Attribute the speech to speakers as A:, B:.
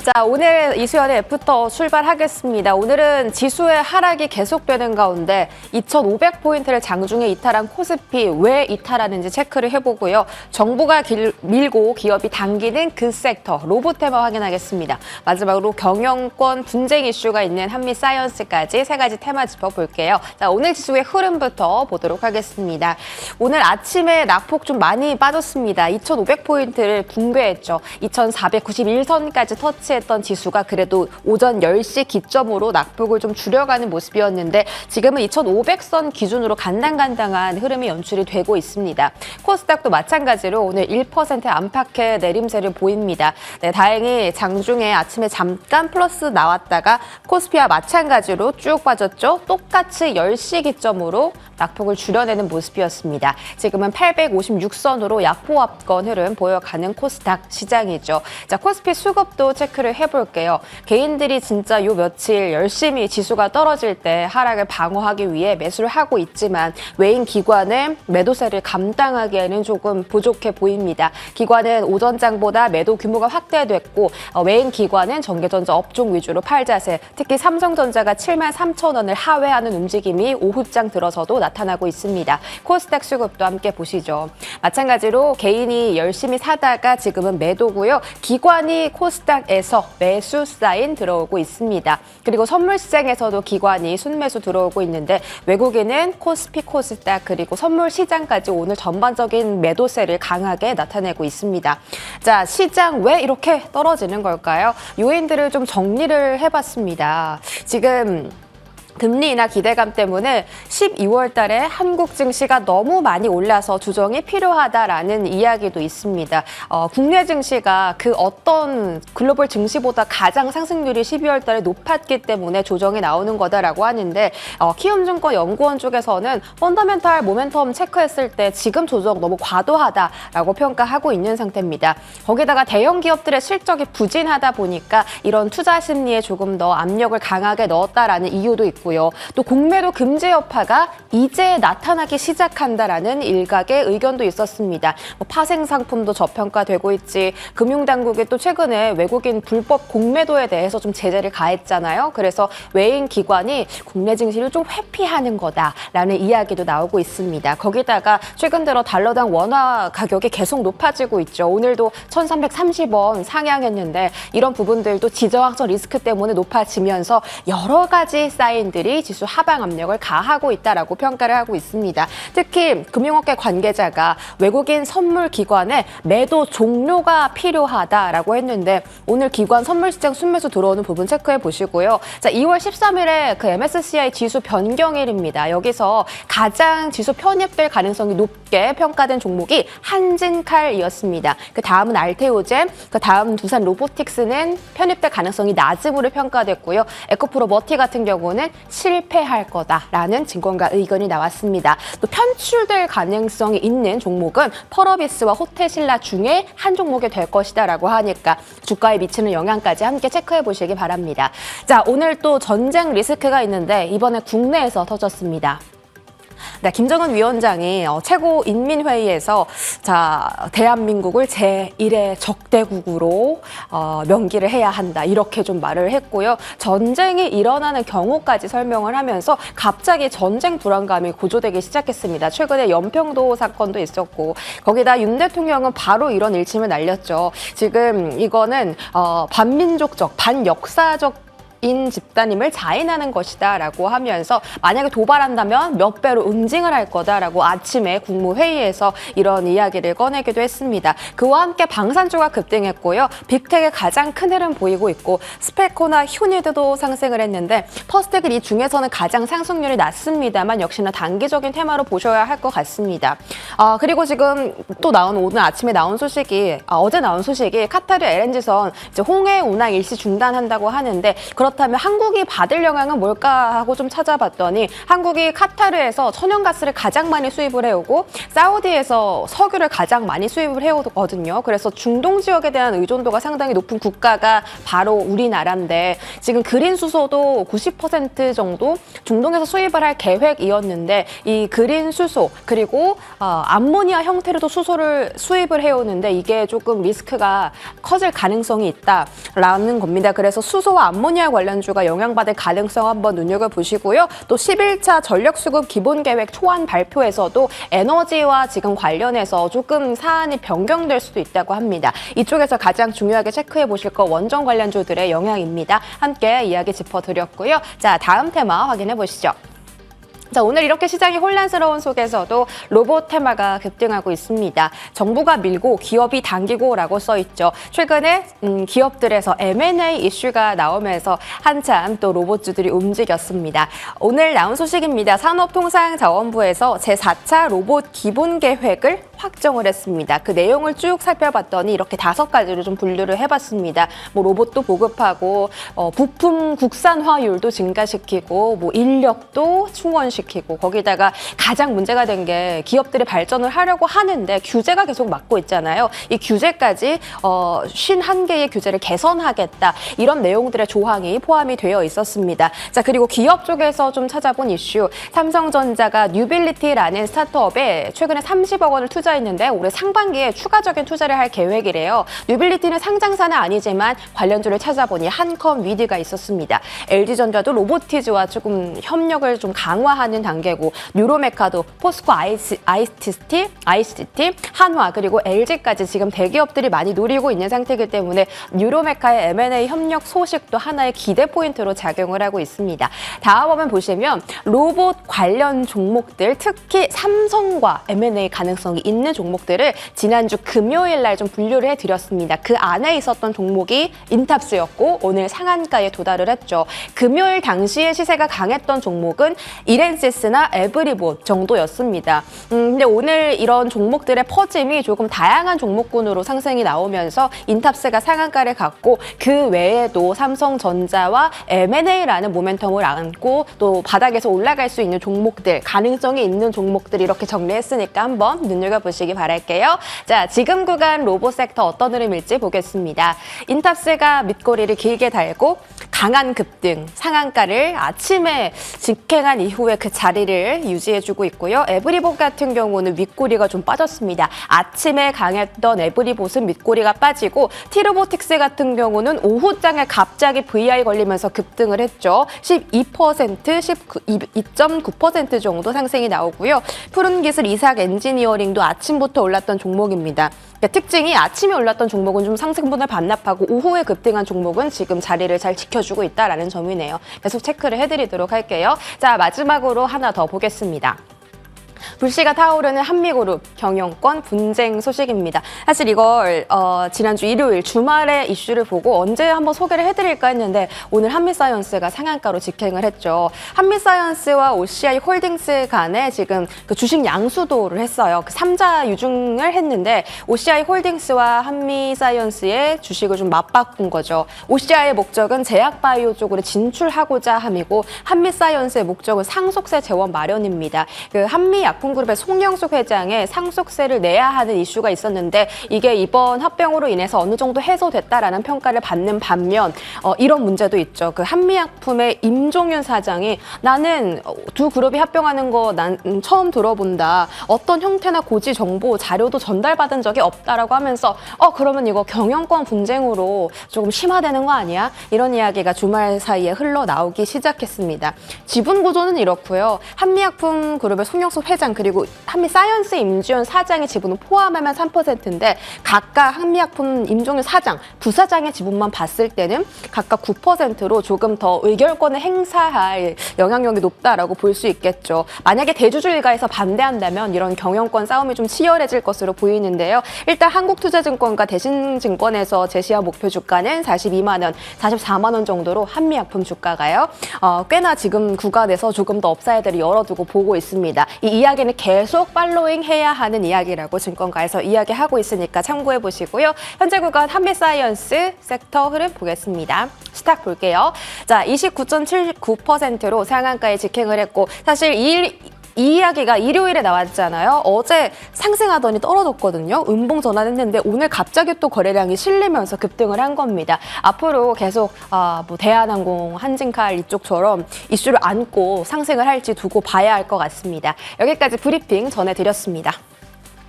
A: 자, 오늘 이수연의 F부터 출발하겠습니다. 오늘은 지수의 하락이 계속되는 가운데 2,500포인트를 장중에 이탈한 코스피 왜 이탈하는지 체크를 해보고요. 정부가 밀고 기업이 당기는 그 섹터, 로보테마 확인하겠습니다. 마지막으로 경영권 분쟁 이슈가 있는 한미사이언스까지 세 가지 테마 짚어볼게요. 자, 오늘 지수의 흐름부터 보도록 하겠습니다. 오늘 아침에 낙폭 좀 많이 빠졌습니다. 2,500포인트를 붕괴했죠. 2,491선까지 터치했던 지수가 그래도 오전 10시 기점으로 낙폭을 좀 줄여가는 모습이었는데 지금은 2,500선 기준으로 간당간당한 흐름이 연출이 되고 있습니다. 코스닥도 마찬가지로 오늘 1% 안팎의 내림세를 보입니다. 네, 다행히 장중에 아침에 잠깐 플러스 나왔다가 코스피와 마찬가지로 쭉 빠졌죠. 똑같이 10시 기점으로 낙폭을 줄여내는 모습이었습니다. 지금은 856선으로 약보합권 흐름 보여가는 코스닥 시장이죠. 자, 코스피 수급도 체크를 해볼게요. 개인들이 진짜 요 며칠 열심히 지수가 떨어질 때 하락을 방어하기 위해 매수를 하고 있지만 외인 기관은 매도세를 감당하기에는 조금 부족해 보입니다. 기관은 오전장보다 매도 규모가 확대됐고 외인 기관은 전기전자 업종 위주로 팔자세, 특히 삼성전자가 73,000원을 하회하는 움직임이 오후장 들어서도 나타나고 있습니다. 코스닥 수급도 함께 보시죠. 마찬가지로 개인이 열심히 사다가 지금은 매도고요. 기관이 코스닥에서 매수 사인 들어오고 있습니다. 그리고 선물 시장에서도 기관이 순매수 들어오고 있는데 외국인은 코스피, 코스닥 그리고 선물 시장까지 오늘 전반적인 매도세를 강하게 나타내고 있습니다. 자, 시장 왜 이렇게 떨어지는 걸까요? 요인들을 좀 정리를 해봤습니다. 지금 금리 인하 기대감 때문에 12월 달에 한국 증시가 너무 많이 올라서 조정이 필요하다라는 이야기도 있습니다. 국내 증시가 그 어떤 글로벌 증시보다 가장 상승률이 12월 달에 높았기 때문에 조정이 나오는 거다라고 하는데 키움증권 연구원 쪽에서는 펀더멘탈 모멘텀 체크했을 때 지금 조정 너무 과도하다라고 평가하고 있는 상태입니다. 거기다가 대형 기업들의 실적이 부진하다 보니까 이런 투자 심리에 조금 더 압력을 강하게 넣었다라는 이유도 있고 또 공매도 금지 여파가 이제 나타나기 시작한다라는 일각의 의견도 있었습니다. 파생 상품도 저평가되고 있지, 금융당국이 또 최근에 외국인 불법 공매도에 대해서 좀 제재를 가했잖아요. 그래서 외인 기관이 국내 증시를 좀 회피하는 거다라는 이야기도 나오고 있습니다. 거기다가 최근 들어 달러당 원화 가격이 계속 높아지고 있죠. 오늘도 1,330원 상향했는데 이런 부분들도 지정학적 리스크 때문에 높아지면서 여러 가지 사인 들이 지수 하방 압력을 가하고 있다라고 평가를 하고 있습니다. 특히 금융업계 관계자가 외국인 선물 기관에 매도 종료가 필요하다라고 했는데 오늘 기관 선물 시장 순매수 들어오는 부분 체크해 보시고요. 자, 2월 13일에 그 MSCI 지수 변경일입니다. 여기서 가장 지수 편입될 가능성이 높게 평가된 종목이 한진칼이었습니다. 그 다음은 알테오젠, 그 다음 두산 로보틱스는 편입될 가능성이 낮음으로 평가됐고요. 에코프로 머티 같은 경우는 실패할 거다라는 증권가 의견이 나왔습니다. 또 편출될 가능성이 있는 종목은 펄어비스와 호텔신라 중에 한 종목이 될 것이다라고 하니까 주가에 미치는 영향까지 함께 체크해 보시기 바랍니다. 자, 오늘 또 전쟁 리스크가 있는데 이번에 국내에서 터졌습니다. 네, 김정은 위원장이 최고인민회의에서 자, 대한민국을 제1의 적대국으로 명기를 해야 한다 이렇게 좀 말을 했고요. 전쟁이 일어나는 경우까지 설명을 하면서 갑자기 전쟁 불안감이 고조되기 시작했습니다. 최근에 연평도 사건도 있었고 거기다 윤 대통령은 바로 이런 일침을 날렸죠. 지금 이거는 반민족적, 반역사적 인 집단임을 자인하는 것이다라고 하면서 만약에 도발한다면 몇 배로 응징을 할 거다라고 아침에 국무회의에서 이런 이야기를 꺼내기도 했습니다. 그와 함께 방산주가 급등했고요. 빅텍의 가장 큰 흐름 보이고 있고 스페코나 휴니드도 상승을 했는데 퍼스텍은 이 중에서는 가장 상승률이 낮습니다만 역시나 단기적인 테마로 보셔야 할 것 같습니다. 그리고 지금 또 오늘 아침에 나온 소식이 어제 나온 소식이 카타르 LNG선 이제 홍해 운항 일시 중단한다고 하는데 그렇다면 그렇다면 한국이 받을 영향은 뭘까 하고 좀 찾아봤더니 한국이 카타르에서 천연가스를 가장 많이 수입을 해오고 사우디에서 석유를 가장 많이 수입을 해오거든요. 그래서 중동 지역에 대한 의존도가 상당히 높은 국가가 바로 우리나라인데 지금 그린 수소도 90% 정도 중동에서 수입을 할 계획이었는데 이 그린 수소 그리고 암모니아 형태로도 수소를 수입을 해오는데 이게 조금 리스크가 커질 가능성이 있다라는 겁니다. 그래서 수소와 암모니아 관련주가 영향받을 가능성 한번 눈여겨보시고요. 또 11차 전력수급 기본계획 초안 발표에서도 에너지와 지금 관련해서 조금 사안이 변경될 수도 있다고 합니다. 이쪽에서 가장 중요하게 체크해 보실 거 원전 관련주들의 영향입니다. 함께 이야기 짚어드렸고요. 자, 다음 테마 확인해 보시죠. 자, 오늘 이렇게 시장이 혼란스러운 속에서도 로봇 테마가 급등하고 있습니다. 정부가 밀고 기업이 당기고라고 써 있죠. 최근에 기업들에서 M&A 이슈가 나오면서 한참 또 로봇주들이 움직였습니다. 오늘 나온 소식입니다. 산업통상자원부에서 제4차 로봇 기본계획을 확정을 했습니다. 그 내용을 쭉 살펴봤더니 이렇게 5가지로 좀 분류를 해봤습니다. 뭐 로봇도 보급하고 부품 국산화율도 증가시키고 뭐 인력도 충원시키고 거기다가 가장 문제가 된 게 기업들이 발전을 하려고 하는데 규제가 계속 막고 있잖아요. 이 규제까지 51개의 규제를 개선하겠다 이런 내용들의 조항이 포함이 되어 있었습니다. 자, 그리고 기업 쪽에서 좀 찾아본 이슈 삼성전자가 뉴빌리티라는 스타트업에 최근에 30억 원을 투자했는데 올해 상반기에 추가적인 투자를 할 계획이래요. 뉴빌리티는 상장사는 아니지만 관련주를 찾아보니 한컴 위드가 있었습니다. LG전자도 로보티즈와 조금 협력을 좀 강화하는 단계고 뉴로메카도 포스코 ICT, 한화 그리고 LG까지 지금 대기업들이 많이 노리고 있는 상태이기 때문에 뉴로메카의 M&A 협력 소식도 하나의 기대 포인트로 작용을 하고 있습니다. 다음 화면 보시면 로봇 관련 종목들 특히 삼성과 M&A 가능성이 있는 종목들을 지난주 금요일 날 좀 분류를 해드렸습니다. 그 안에 있었던 종목이 인탑스였고 오늘 상한가에 도달을 했죠. 금요일 당시에 시세가 강했던 종목은 이렌시스나 에브리봇 정도였습니다. 근데 오늘 이런 종목들의 퍼짐이 조금 다양한 종목군으로 상승이 나오면서 인탑스가 상한가를 갖고 그 외에도 삼성전자와 M&A라는 모멘텀을 안고 또 바닥에서 올라갈 수 있는 종목들, 가능성이 있는 종목들 이렇게 정리했으니까 한번 눈여겨보시기 바랄게요. 자, 지금 구간 로봇 섹터 어떤 흐름일지 보겠습니다. 인탑스가 밑꼬리를 길게 달고 강한 급등, 상한가를 아침에 직행한 이후에 그 자리를 유지해주고 있고요. 에브리봇 같은 경우는 윗꼬리가 좀 빠졌습니다. 아침에 강했던 에브리봇은 밑꼬리가 빠지고 티로보틱스 같은 경우는 오후장에 갑자기 VI 걸리면서 급등을 했죠. 12%, 12.9% 정도 상승이 나오고요. 푸른기술 이삭 엔지니어링도 아침부터 올랐던 종목입니다. 특징이 아침에 올랐던 종목은 좀 상승분을 반납하고 오후에 급등한 종목은 지금 자리를 잘 지켜주고 있다는 점이네요. 계속 체크를 해드리도록 할게요. 자, 마지막으로 하나 더 보겠습니다. 불씨가 타오르는 한미그룹 경영권 분쟁 소식입니다. 사실 이걸 지난주 일요일 주말에 이슈를 보고 언제 한번 소개를 해드릴까 했는데 오늘 한미사이언스가 상한가로 직행을 했죠. 한미사이언스와 OCI 홀딩스 간에 지금 그 주식 양수도를 했어요. 그 3자 유증을 했는데 OCI 홀딩스와 한미사이언스의 주식을 좀 맞바꾼 거죠. OCI의 목적은 제약바이오 쪽으로 진출하고자 함이고 한미사이언스의 목적은 상속세 재원 마련입니다. 그 한미약품그룹의 송영숙 회장의 상속세를 내야 하는 이슈가 있었는데 이게 이번 합병으로 인해서 어느 정도 해소됐다라는 평가를 받는 반면 이런 문제도 있죠. 그 한미약품의 임종윤 사장이 나는 두 그룹이 합병하는 거 난 처음 들어본다. 어떤 형태나 고지 정보 자료도 전달받은 적이 없다라고 하면서 그러면 이거 경영권 분쟁으로 조금 심화되는 거 아니야? 이런 이야기가 주말 사이에 흘러나오기 시작했습니다. 지분 구조는 이렇고요. 한미약품 그룹의 송영숙 회장 그리고 한미사이언스 임주연 사장의 지분은 포함하면 3%인데 각각 한미약품 임종윤 사장, 부사장의 지분만 봤을 때는 각각 9%로 조금 더 의결권을 행사할 영향력이 높다라고 볼 수 있겠죠. 만약에 대주주 일가에서 반대한다면 이런 경영권 싸움이 좀 치열해질 것으로 보이는데요. 일단 한국투자증권과 대신증권에서 제시한 목표 주가는 42만 원, 44만 원 정도로 한미약품 주가가요. 꽤나 지금 구간에서 조금 더 업사이드를 열어두고 보고 있습니다. 이 이야기 이야기는 계속 팔로잉 해야 하는 이야기라고 증권가에서 이야기하고 있으니까 참고해 보시고요. 현재 구간 한미사이언스 섹터 흐름 보겠습니다. 스탁 볼게요. 자, 29.79%로 상한가에 직행을 했고 사실 이 이야기가 일요일에 나왔잖아요. 어제 상승하더니 떨어졌거든요. 음봉 전환했는데 오늘 갑자기 또 거래량이 실리면서 급등을 한 겁니다. 앞으로 계속 뭐 대한항공, 한진칼 이쪽처럼 이슈를 안고 상승을 할지 두고 봐야 할 것 같습니다. 여기까지 브리핑 전해드렸습니다.